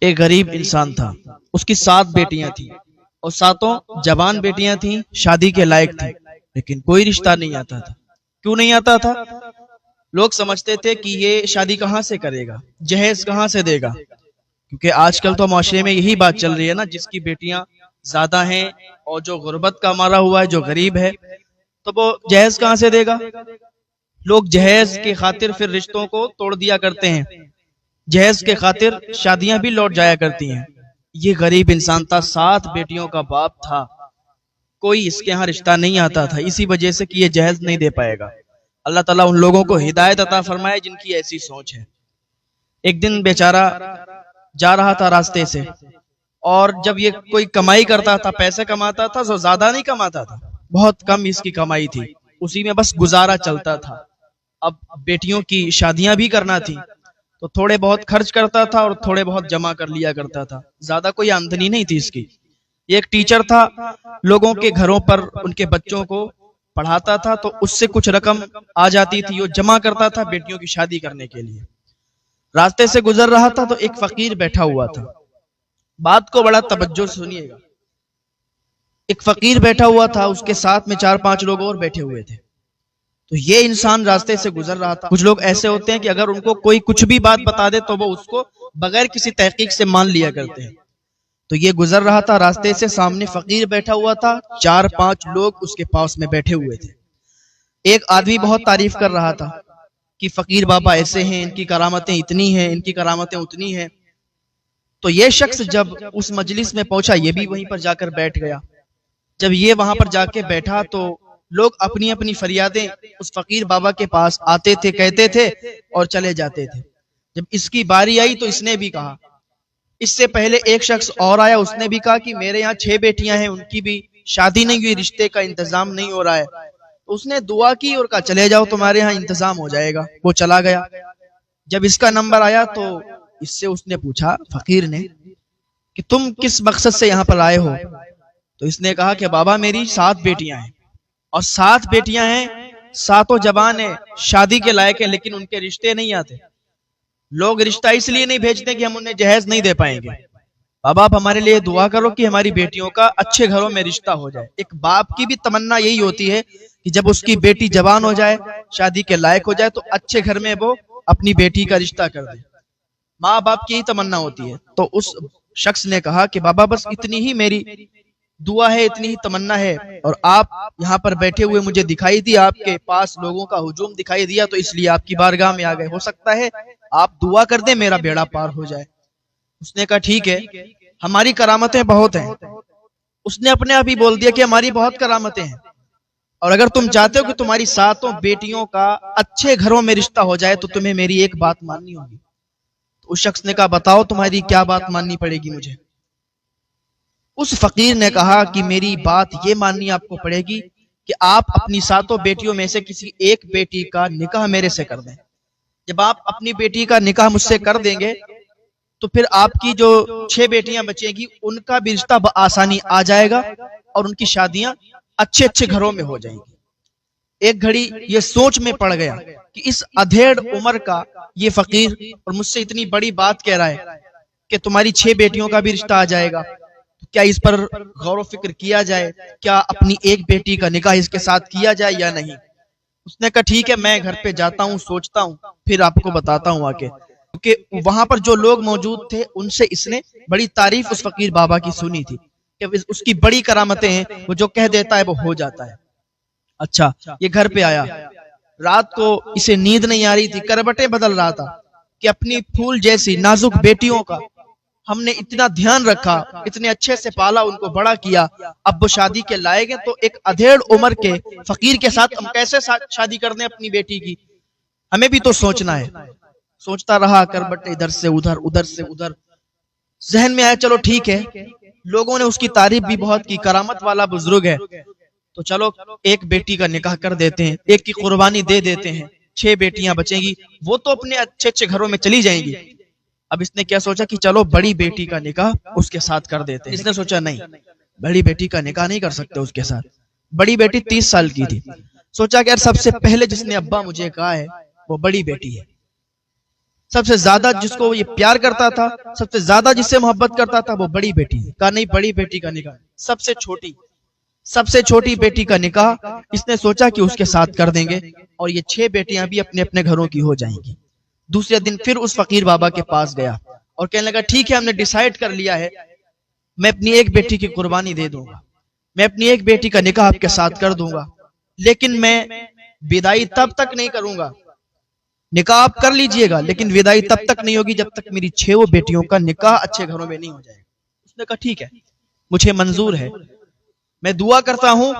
ایک غریب انسان تھا، اس کی 7 بیٹیاں تھیں اور 7 جوان بیٹیاں تھیں، شادی کے لائق تھیں، لیکن کوئی رشتہ نہیں آتا تھا۔ کیوں نہیں آتا تھا؟ لوگ سمجھتے تھے کہ یہ شادی کہاں سے کرے گا، جہیز کہاں سے دے گا، کیونکہ آج کل تو معاشرے میں یہی بات چل رہی ہے نا، جس کی بیٹیاں زیادہ ہیں اور جو غربت کا مارا ہوا ہے، جو غریب ہے، تو وہ جہیز کہاں سے دے گا۔ لوگ جہیز کی خاطر پھر رشتوں کو توڑ دیا کرتے ہیں، جہیز کے خاطر شادیاں بھی لوٹ جایا کرتی ہیں۔ یہ غریب انسان تھا، 7 بیٹیوں کا باپ تھا، کوئی اس کے ہاں رشتہ نہیں آتا تھا، اسی وجہ سے کہ یہ جہیز نہیں دے پائے گا۔ اللہ تعالیٰ ان لوگوں کو ہدایت عطا فرمائے جن کی ایسی سوچ ہے۔ ایک دن بیچارہ جا رہا تھا راستے سے، اور جب یہ کوئی کمائی کرتا تھا، پیسے کماتا تھا، تو زیادہ نہیں کماتا تھا، بہت کم اس کی کمائی تھی، اسی میں بس گزارا چلتا تھا۔ اب بیٹیوں کی شادیاں بھی کرنا تھی تو تھوڑے بہت خرچ کرتا تھا اور تھوڑے بہت جمع کر لیا کرتا تھا، زیادہ کوئی آمدنی نہیں تھی اس کی۔ یہ ایک ٹیچر تھا، لوگوں کے گھروں پر ان کے بچوں کو پڑھاتا تھا، تو اس سے کچھ رقم آ جاتی تھی، وہ جمع کرتا تھا بیٹیوں کی شادی کرنے کے لیے۔ راستے سے گزر رہا تھا تو ایک فقیر بیٹھا ہوا تھا، بات کو بڑا توجہ سے سنیے گا۔ ایک فقیر بیٹھا ہوا تھا، اس کے ساتھ میں 4-5 لوگ اور بیٹھے ہوئے تھے۔ تو یہ انسان راستے سے گزر رہا تھا۔ کچھ لوگ ایسے ہوتے ہیں کہ اگر ان کو کوئی کچھ بھی بات بتا دے تو وہ اس کو بغیر کسی تحقیق سے مان لیا کرتے ہیں۔ تو یہ گزر رہا تھا راستے سے، سامنے فقیر بیٹھا ہوا تھا، 4-5 لوگ اس کے پاس میں بیٹھے ہوئے تھے۔ ایک آدمی بہت تعریف کر رہا تھا کہ فقیر بابا ایسے ہیں، ان کی کرامتیں اتنی ہیں، ان کی کرامتیں اتنی ہیں۔ تو یہ شخص جب اس مجلس میں پہنچا، یہ بھی وہیں پر جا کر بیٹھ گیا۔ جب یہ وہاں پر جا کے بیٹھا تو لوگ اپنی اپنی فریادیں اس فقیر بابا کے پاس آتے تھے، کہتے تھے اور چلے جاتے تھے۔ جب اس کی باری آئی تو اس نے بھی کہا، اس سے پہلے ایک شخص اور آیا، اس نے بھی کہا کہ میرے یہاں 6 بیٹیاں ہیں، ان کی بھی شادی نہیں ہوئی، رشتے کا انتظام نہیں ہو رہا ہے۔ اس نے دعا کی اور کہا چلے جاؤ، تمہارے ہاں انتظام ہو جائے گا۔ وہ چلا گیا۔ جب اس کا نمبر آیا تو اس نے پوچھا فقیر نے کہ تم کس مقصد سے یہاں پر آئے ہو؟ تو اس نے کہا کہ بابا میری 7 بیٹیاں ہیں، اور 7 بیٹیاں ہیں، 7 جوان ہیں، شادی کے لائق ہیں، لیکن ان کے رشتے نہیں آتے۔ لوگ رشتہ اس لیے نہیں بھیجتے کہ ہم انہیں جہیز نہیں دے پائیں گے۔ بابا آپ ہمارے لیے دعا کرو کہ ہماری بیٹیوں کا اچھے گھروں میں رشتہ ہو جائے۔ ایک باپ کی بھی تمنا یہی ہوتی ہے کہ جب اس کی بیٹی جوان ہو جائے، شادی کے لائق ہو جائے، تو اچھے گھر میں وہ اپنی بیٹی کا رشتہ کر دے۔ ماں باپ کی یہی تمنا ہوتی ہے۔ تو اس شخص نے کہا کہ بابا بس اتنی ہی میری دعا ہے، اتنی ہی تمنا ہے، اور آپ یہاں پر بیٹھے ہوئے مجھے دکھائی دی، آپ کے پاس لوگوں کا ہجوم دکھائی دیا، تو اس لیے آپ کی بارگاہ میں آ گئے، ہو سکتا ہے آپ دعا کر دیں میرا بیڑا پار ہو جائے۔ اس نے کہا ٹھیک ہے، ہماری کرامتیں بہت ہیں۔ اس نے اپنے آپ ہی بول دیا کہ ہماری بہت کرامتیں ہیں، اور اگر تم چاہتے ہو کہ تمہاری 7 بیٹیوں کا اچھے گھروں میں رشتہ ہو جائے تو تمہیں میری ایک بات ماننی ہوگی۔ تو اس شخص نے کہا بتاؤ تمہاری کیا بات ماننی پڑے گی مجھے؟ اس فقیر نے کہا کہ میری بات یہ ماننی آپ کو پڑے گی کہ آپ اپنی 7 بیٹیوں میں سے کسی ایک بیٹی کا نکاح میرے سے کر دیں۔ جب آپ اپنی بیٹی کا نکاح مجھ سے کر دیں گے تو پھر آپ کی جو 6 بیٹیاں بچیں گی ان کا بھی رشتہ بآسانی آ جائے گا اور ان کی شادیاں اچھے اچھے گھروں میں ہو جائیں گی۔ ایک گھڑی یہ سوچ میں پڑ گیا کہ اس ادھیڑ عمر کا یہ فقیر اور مجھ سے اتنی بڑی بات کہہ رہا ہے کہ تمہاری 6 بیٹیوں کا بھی رشتہ آ جائے گا، کیا اس پر غور و فکر کیا جائے؟ کیا اپنی ایک بیٹی کا نکاح اس کے ساتھ کیا جائے یا نہیں؟ اس نے کہا ٹھیک ہے، میں گھر پہ جاتا ہوں، سوچتا ہوں، پھر آپ کو بتاتا ہوں آ کے۔ کیونکہ وہاں پر جو لوگ موجود تھے ان سے اس نے بڑی تعریف اس فقیر بابا کی سنی تھی کہ اس کی بڑی کرامتیں ہیں، وہ جو کہہ دیتا ہے وہ ہو جاتا ہے۔ اچھا، یہ گھر پہ آیا، رات کو اسے نیند نہیں آ رہی تھی، کربٹیں بدل رہا تھا کہ اپنی پھول جیسی نازک بیٹیوں کا ہم نے اتنا دھیان رکھا، اتنے اچھے سے پالا، ان کو بڑا کیا، اب وہ شادی کے لائق ہیں، تو ایک ادھیڑ عمر کے فقیر کے ساتھ ہم کیسے شادی کر دیں اپنی بیٹی کی؟ ہمیں بھی تو سوچنا ہے۔ سوچتا رہا، کربٹیں ادھر سے ادھر، ادھر سے ادھر، ذہن میں آیا چلو ٹھیک ہے، لوگوں نے اس کی تعریف بھی بہت کی، کرامت والا بزرگ ہے، تو چلو ایک بیٹی کا نکاح کر دیتے ہیں، ایک کی قربانی دے دیتے ہیں، 6 بیٹیاں بچیں گی، وہ تو اپنے اچھے اچھے گھروں میں چلی جائیں گی۔ اب اس نے کیا سوچا کہ چلو بڑی بیٹی کا نکاح اس کے ساتھ کر دیتے ہیں۔ اس نے سوچا نہیں، بڑی بیٹی کا نکاح نہیں کر سکتے اس کے ساتھ، بڑی بیٹی 30 سال کی تھی۔ سوچا کہ یار سب سے پہلے جس نے ابا مجھے کہا ہے وہ بڑی بیٹی ہے، سب سے زیادہ جس کو یہ پیار کرتا تھا، سب سے زیادہ جس سے محبت کرتا تھا، وہ بڑی بیٹی ہے۔ کہا نہیں، بڑی بیٹی کا نکاح، سب سے چھوٹی بیٹی کا نکاح اس نے سوچا کہ اس کے ساتھ کر دیں گے اور یہ 6 بیٹیاں بھی اپنے اپنے گھروں کی ہو جائیں گی۔ دوسرے دن پھر اس فقیر بابا کے پاس گیا اور کہنے لگا ٹھیک ہے، ہم نے ڈیسائیڈ کر لیا ہے، میں اپنی ایک بیٹی کی قربانی دے دوں گا، میں اپنی ایک بیٹی کا نکاح آپ کے ساتھ کر دوں گا، لیکن میں بدائی تب تک نہیں کروں گا، نکاح آپ کر لیجئے گا لیکن ودائی تب تک نہیں ہوگی جب تک میری 6 بیٹیوں کا نکاح اچھے گھروں میں نہیں ہو جائے گا۔ اس نے کہا ٹھیک ہے، مجھے منظور ہے، میں دعا کرتا ہوں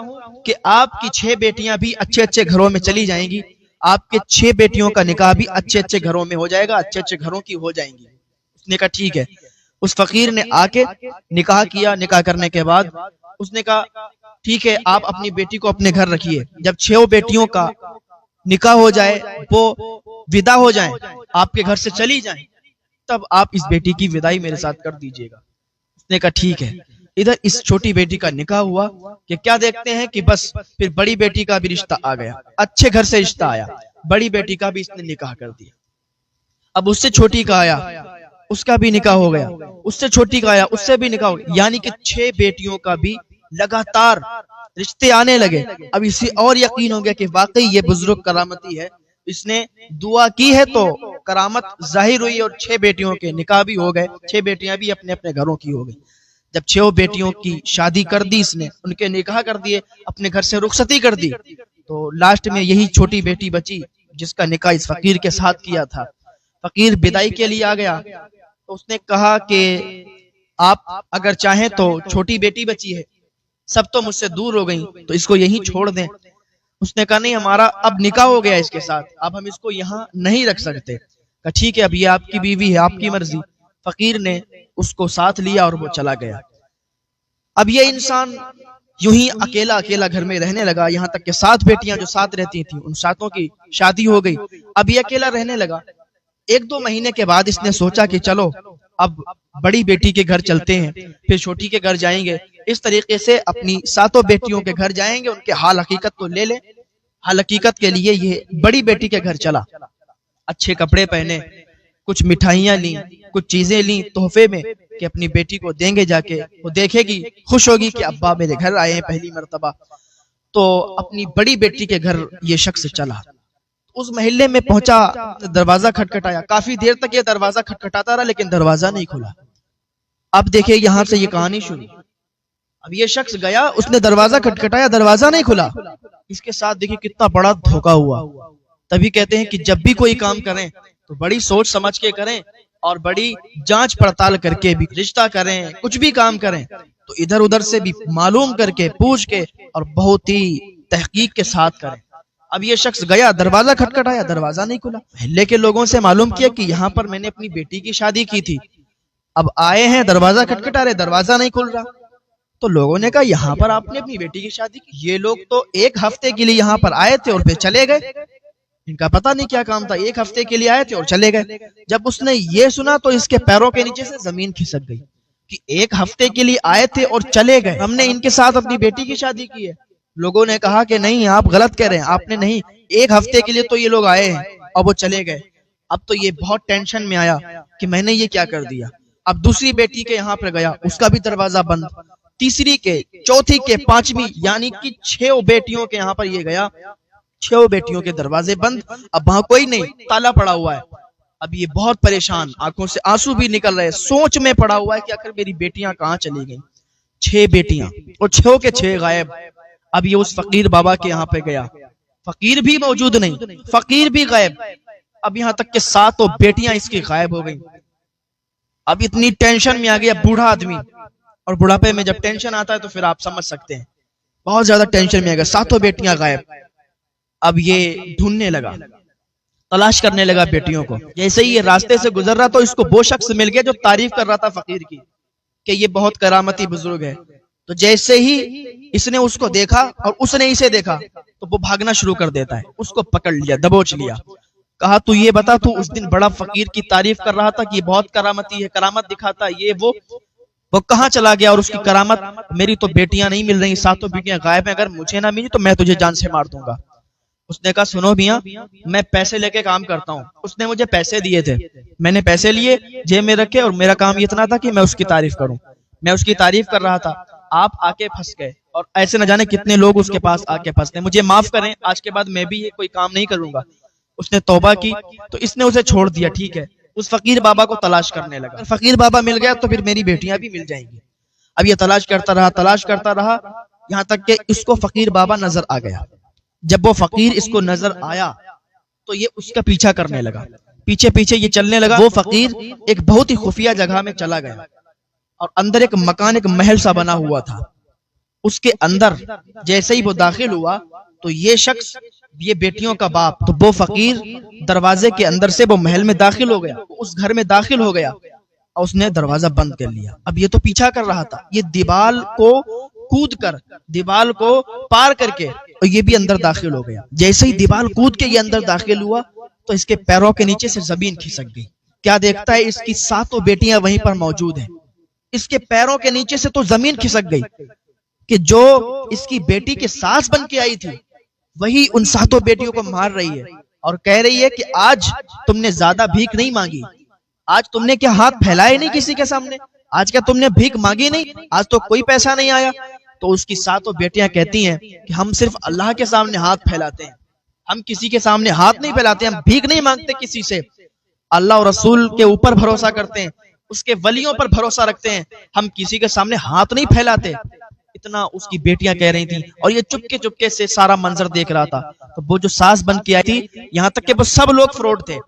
کہ آپ کی 6 بیٹیاں بھی اچھے اچھے گھروں میں چلی جائیں گی، آپ کے 6 بیٹیوں کا نکاح بھی اچھے اچھے گھروں میں ہو جائے گا، اچھے اچھے گھروں کی ہو جائیں گی۔ اس نے کہا ٹھیک ہے۔ اس فقیر نے آ کے نکاح کیا، نکاح کرنے کے بعد اس نے کہا ٹھیک ہے، آپ اپنی بیٹی کو اپنے گھر رکھیے، جب 6 بیٹیوں کا نکاح ہو جائے، وہ ودا ہو جائیں، آپ کے گھر سے چلی جائیں، تب آپ اس بیٹی کی ودائی میرے ساتھ کر دیجئے گا۔ اس نے کہا ٹھیک ہے۔ ادھر اس چھوٹی بیٹی کا نکاح ہوا کہ کیا دیکھتے ہیں کہ بس پھر بڑی بیٹی کا بھی رشتہ آ گیا، اچھے گھر سے رشتہ آیا، بڑی بیٹی کا بھی اس نے نکاح کر دیا۔ اب اس سے چھوٹی کا آیا، اس کا بھی نکاح ہو گیا، اس سے چھوٹی کا آیا، اس سے بھی نکاح ہو گیا، یعنی کہ 6 بیٹیوں کا بھی لگاتار رشتے آنے لگے۔ اب اسے اور یقین ہو گیا کہ واقعی یہ بزرگ کرامتی ہے، اس نے دعا کی ہے تو کرامت ظاہر ہوئی اور 6 بیٹیوں کے نکاح بھی ہو گئے، 6 بیٹیاں بھی اپنے اپنے گھروں کی ہو گئی۔ جب 6 بیٹیوں کی شادی کر دی اس نے، ان کے نکاح کر دیے، اپنے گھر سے رخصتی کر دی، تو لاسٹ میں یہی چھوٹی بیٹی بچی جس کا نکاح اس فقیر کے ساتھ کیا تھا۔ فقیر بدائی کے لیے آ گیا تو اس نے کہا کہ آپ اگر چاہیں تو چھوٹی بیٹی بچی ہے، سب تو مجھ سے دور ہو گئیں، تو اس کو یہیں چھوڑ دیں۔ اس نے کہا نہیں، ہمارا اب نکاح ہو گیا اس کے ساتھ، اب ہم اس کو یہاں نہیں رکھ سکتے۔ کہا ٹھیک ہے، اب یہ آپ کی بیوی ہے، آپ کی مرضی۔ فقیر نے اس کو ساتھ لیا اور وہ چلا گیا۔ اب یہ انسان یوں ہی اکیلا اکیلا گھر میں رہنے لگا، یہاں تک کہ 7 بیٹیاں جو ساتھ رہتی تھیں ان 7 کی شادی ہو گئی، اب یہ اکیلا رہنے لگا۔ 1-2 مہینے کے بعد اس نے سوچا کہ چلو اب بڑی بیٹی کے گھر چلتے ہیں، پھر چھوٹی کے گھر جائیں گے، اس طریقے سے اپنی 7 بیٹیوں کے گھر جائیں گے، ان کے حال حقیقت تو لے لیں۔ حال حقیقت کے لیے یہ بڑی بیٹی کے گھر چلا، اچھے کپڑے پہنے، کچھ مٹھائیاں لیں، کچھ چیزیں لیں تحفے میں کہ اپنی بیٹی کو دیں گے، جا کے وہ دیکھے گی، خوش ہوگی کہ ابا میرے گھر آئے ہیں پہلی مرتبہ۔ تو اپنی بڑی بیٹی کے گھر یہ شخص چلا، اس محلے میں پہنچا، دروازہ کھٹکھٹایا، کافی دیر تک یہ دروازہ کھٹکھٹاتا رہا لیکن دروازہ نہیں کھلا۔ اب دیکھیں یہاں سے یہ کہانی شروع۔ اب یہ شخص گیا، اس نے دروازہ کھٹکھٹایا، دروازہ نہیں کھلا۔ اس کے ساتھ دیکھیں کتنا بڑا دھوکا ہوا۔ تبھی کہتے ہیں کہ جب بھی کوئی کام کریں تو بڑی سوچ سمجھ کے کریں اور بڑی جانچ پڑتال کر کے بھی رشتہ کریں، کچھ بھی کام کریں تو ادھر ادھر سے بھی معلوم کر کے، پوچھ کے اور بہت ہی تحقیق کے ساتھ کریں۔ اب یہ شخص گیا، دروازہ کھٹکھٹایا، دروازہ نہیں کھلا۔ محلے کے لوگوں سے معلوم کیا کہ یہاں پر میں نے اپنی بیٹی کی شادی کی تھی، اب آئے ہیں دروازہ کھٹکھٹا رہے، دروازہ نہیں کھل رہا۔ تو لوگوں نے کہا یہاں پر آپ نے اپنی بیٹی کی شادی کی؟ یہ لوگ تو 1 ہفتے کے لیے یہاں پر آئے تھے اور پھر چلے گئے، ان کا پتہ نہیں کیا کام تھا، 1 ہفتے کے لیے آئے تھے اور چلے گئے۔ جب اس نے یہ سنا تو اس کے پیروں کے نیچے سے زمین کھسک گئی کہ 1 ہفتے کے لیے آئے تھے اور چلے گئے، ہم نے ان کے ساتھ اپنی بیٹی کی شادی کی ہے۔ لوگوں نے کہا کہ نہیں، آپ غلط کہہ رہے ہیں، آپ نے نہیں، 1 ہفتے کے لیے تو یہ لوگ آئے ہیں اور وہ چلے گئے۔ اب تو یہ بہت ٹینشن میں آیا کہ میں نے یہ کیا کر دیا۔ اب دوسری بیٹی کے یہاں پر گیا، اس کا بھی دروازہ بند، تیسری کے، چوتھی کے، 5ویں، یعنی کہ 6 بیٹیوں کے یہاں پر یہ گیا، 6 بیٹیوں کے دروازے بند، اب وہاں کوئی نہیں، تالا پڑا ہوا ہے۔ اب یہ بہت پریشان، آنکھوں سے آنسو بھی نکل رہے، سوچ میں پڑا ہوا ہے کہ آخر میری بیٹیاں کہاں چلی گئیں۔ 6 بیٹیاں اور 6 کے 6 غائب۔ اب یہ اس فقیر بابا کے یہاں پہ گیا، فقیر بھی موجود نہیں، فقیر بھی غائب، اب یہاں تک کہ 7 بیٹیاں اس کی غائب ہو گئیں۔ اب اتنی ٹینشن میں آ گیا بوڑھا آدمی، اور بڑھاپے میں جب ٹینشن آتا ہے تو پھر آپ سمجھ سکتے ہیں، بہت زیادہ ٹینشن میں آ گیا، 7 بیٹیاں غائب۔ اب یہ ڈھونڈنے لگا، تلاش کرنے لگا بیٹیوں کو۔ جیسے ہی یہ راستے سے گزر رہا تو اس کو وہ شخص مل گیا جو تعریف کر رہا تھا فقیر کی کہ یہ بہت کرامتی بزرگ ہے۔ تو جیسے ہی اس نے اس کو دیکھا اور اس نے اسے دیکھا تو وہ بھاگنا شروع کر دیتا ہے، اس کو پکڑ لیا، دبوچ لیا، کہا تو یہ بتا، تو اس دن بڑا فقیر کی تعریف کر رہا تھا کہ یہ بہت کرامتی ہے، کرامت دکھاتا ہے، یہ وہ کہاں چلا گیا؟ اور اس کی کرامت، میری تو بیٹیاں نہیں مل رہی، 7 بیٹیاں غائب ہیں، اگر مجھے نہ ملی تو میں تجھے جان سے مار دوں گا۔ اس نے کہا سنو میاں میں پیسے لے کے کام کرتا ہوں. اس نے مجھے پیسے دیے تھے, میں نے پیسے لیے جیب میں رکھے, اور میرا کام اتنا تھا کہ میں اس کی تعریف کروں. میں اس کی تعریف کر رہا تھا, آپ آ کے پھنس گئے, اور ایسے نہ جانے کتنے لوگ اس کے پاس آ کے پھنستے. مجھے معاف کریں, آج کے بعد میں بھی یہ کوئی کام نہیں کروں گا. اس نے توبہ کی تو اس نے اسے چھوڑ دیا. ٹھیک ہے, اس فقیر بابا کو تلاش کرنے لگا. فقیر بابا مل گیا تو پھر میری بیٹیاں بھی مل جائیں گی. اب یہ تلاش کرتا رہا یہاں تک کہ اس کو فقیر بابا نظر آ گیا. جب وہ فقیر اس کو نظر آیا تو یہ اس کا پیچھا کرنے لگا, پیچھے پیچھے یہ چلنے لگا. وہ فقیر ایک بہت ہی خفیہ جگہ میں چلا گیا, اور اندر ایک مکان, ایک محل سا بنا ہوا تھا. اس کے اندر جیسے ہی وہ داخل ہوا تو یہ شخص, یہ بیٹیوں کا باپ, تو وہ فقیر دروازے کے اندر سے وہ محل میں داخل ہو گیا, اس گھر میں داخل ہو گیا, اور اس نے دروازہ بند کر لیا. اب یہ تو پیچھا کر رہا تھا, یہ دیوال کو کود کر, دیوال کو پار کر کے, اور یہ بھی اندر داخل ہو گیا. جیسے ہی دیوال کود کے یہ اندر داخل ہوا تو اس کے پیروں کے نیچے سے زمین کھسک گئی. کیا دیکھتا ہے, اس کی 7 بیٹیاں وہیں پر موجود ہیں. اس کے پیروں کے نیچے سے تو زمین کھسک گئی کہ جو اس کی بیٹی کے ساس بن کے آئی تھی وہی ان 7 بیٹیوں کو مار رہی ہے, اور کہہ رہی ہے کہ آج تم نے زیادہ بھیک نہیں مانگی, آج تم نے کیا ہاتھ پھیلائے نہیں کسی کے سامنے, آج کیا تم نے بھیک مانگی نہیں, آج تو کوئی پیسہ نہیں آیا. تو اس کی 7 بیٹیاں کہتی ہیں کہ ہم صرف اللہ کے سامنے ہاتھ پھیلاتے ہیں, ہم کسی کے سامنے ہاتھ نہیں پھیلاتے, ہم بھیک نہیں مانگتے کسی سے, اللہ اور رسول کے اوپر بھروسہ کرتے ہیں, اس کے ولیوں پر بھروسہ رکھتے ہیں, ہم کسی کے سامنے ہاتھ نہیں پھیلاتے. اتنا اس کی بیٹیاں کہہ رہی تھیں, اور یہ چپکے سے سارا منظر دیکھ رہا تھا. تو وہ جو ساس بن کے آئی تھی, یہاں تک کہ وہ سب لوگ فراڈ تھے,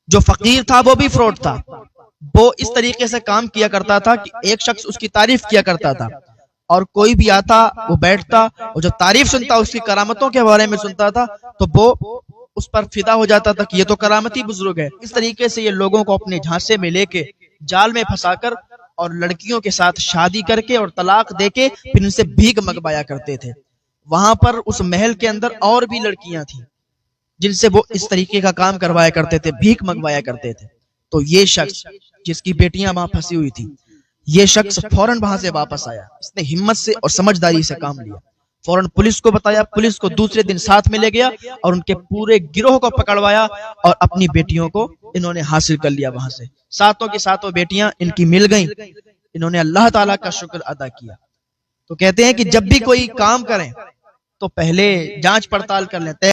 جو فقیر تھا وہ بھی فراڈ تھا. وہ اس طریقے سے کام کیا کرتا تھا کہ ایک شخص اس کی تعریف کیا کرتا تھا, اور کوئی بھی آتا وہ بیٹھتا, اور جب تعریف سنتا, اس کی کرامتوں کے بارے میں سنتا تھا, تو وہ اس پر فدا ہو جاتا تھا کہ یہ تو کرامتی بزرگ ہے. اس طریقے سے یہ لوگوں کو اپنے جھانسے میں لے کے جال میں پھنسا کر, اور لڑکیوں کے ساتھ شادی کر کے اور طلاق دے کے پھر ان سے بھیک منگوایا کرتے تھے. وہاں پر اس محل کے اندر اور بھی لڑکیاں تھیں جن سے وہ اس طریقے کا کام کروایا کرتے تھے, بھیک منگوایا کرتے تھے. تو یہ شخص جس کی بیٹیاں وہاں پھنسی ہوئی تھی, یہ شخص فوراً وہاں سے واپس آیا. اس نے ہمت سے اور سمجھداری سے کام لیا, فوراً پولیس کو بتایا, پولیس کو دوسرے دن ساتھ میں لے گیا, اور ان کے پورے گروہ کو پکڑوایا, اور اپنی بیٹیوں کو انہوں نے حاصل کر لیا. وہاں سے 7 کی 7 بیٹیاں ان کی مل گئیں. انہوں نے اللہ تعالیٰ کا شکر ادا کیا. تو کہتے ہیں کہ جب بھی کوئی کام کریں تو پہلے جانچ پڑتال کر لیں.